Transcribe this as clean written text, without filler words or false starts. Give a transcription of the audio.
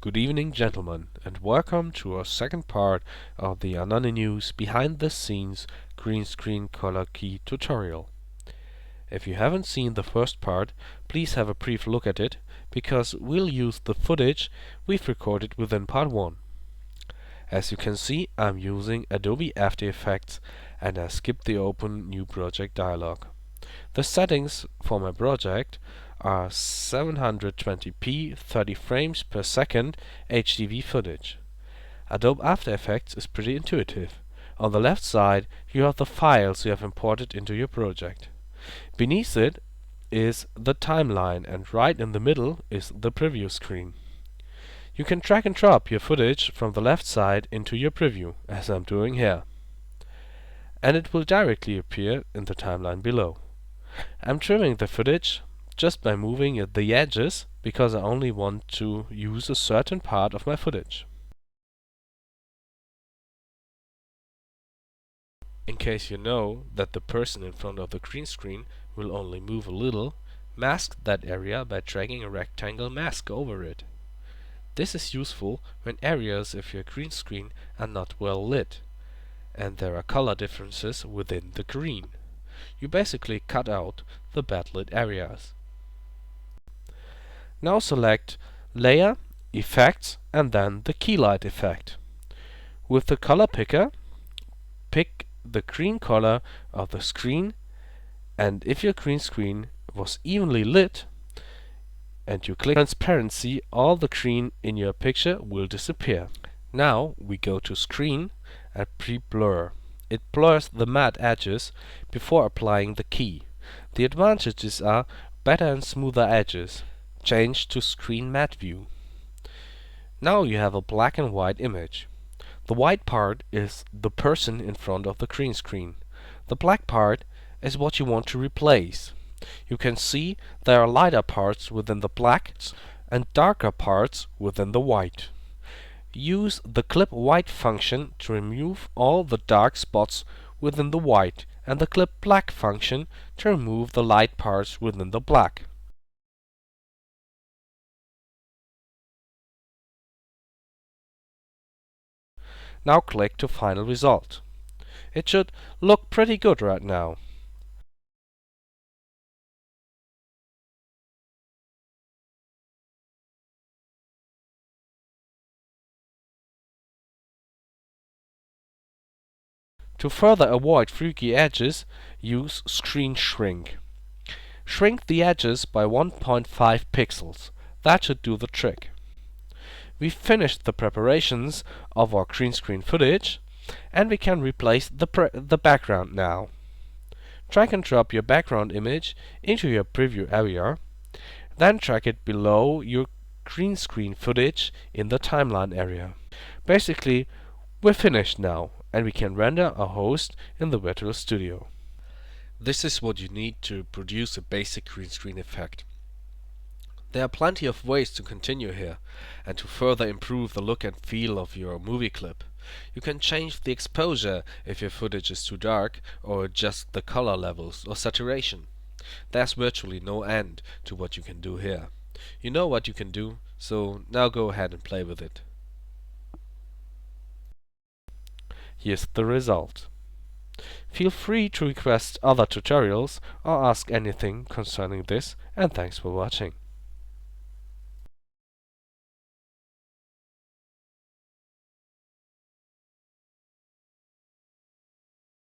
Good evening, gentlemen, and welcome to our second part of the AnonyNews behind the scenes green screen color key tutorial. If you haven't seen the first part, please have a brief look at it, because we'll use the footage we've recorded within part 1. As you can see, I'm using Adobe After Effects and I skipped the Open New Project dialog. The settings for my project are 720p 30 frames per second HDV footage. Adobe After Effects is pretty intuitive. On the left side you have the files you have imported into your project. Beneath it is the timeline, and right in the middle is the preview screen. You can drag and drop your footage from the left side into your preview, as I'm doing here, and it will directly appear in the timeline below. I'm trimming the footage just by moving the edges, because I only want to use a certain part of my footage. In case you know that the person in front of the green screen will only move a little, mask that area by dragging a rectangle mask over it. This is useful when areas of your green screen are not well lit, and there are color differences within the green. You basically cut out the bad lit areas. Now select Layer, Effects, and then the KEylight effect. With the color picker, pick the green color of the screen, and if your green screen was evenly lit and you click transparency, all the green in your picture will disappear. Now we go to Screen and Pre-Blur. It blurs the matte edges before applying the key. The advantages are better and smoother edges. Change to Screen Matte View. Now you have a black and white image. The white part is the person in front of the green screen. The black part is what you want to replace. You can see there are lighter parts within the black and darker parts within the white. Use the Clip White function to remove all the dark spots within the white, and the Clip Black function to remove the light parts within the black. Now click to Final Result. It should look pretty good right now. To further avoid freaky edges, use Screen Shrink. Shrink the edges by 1.5 pixels. That should do the trick. We've finished the preparations of our green screen footage, and we can replace the background now. Drag and drop your background image into your preview area, then drag it below your green screen footage in the timeline area. Basically, we're finished now, and we can render our host in the Virtual Studio. This is what you need to produce a basic green screen effect. There are plenty of ways to continue here, and to further improve the look and feel of your movie clip. You can change the exposure if your footage is too dark, or adjust the color levels or saturation. There's virtually no end to what you can do here. You know what you can do, so now go ahead and play with it. Here's the result. Feel free to request other tutorials or ask anything concerning this, and thanks for watching.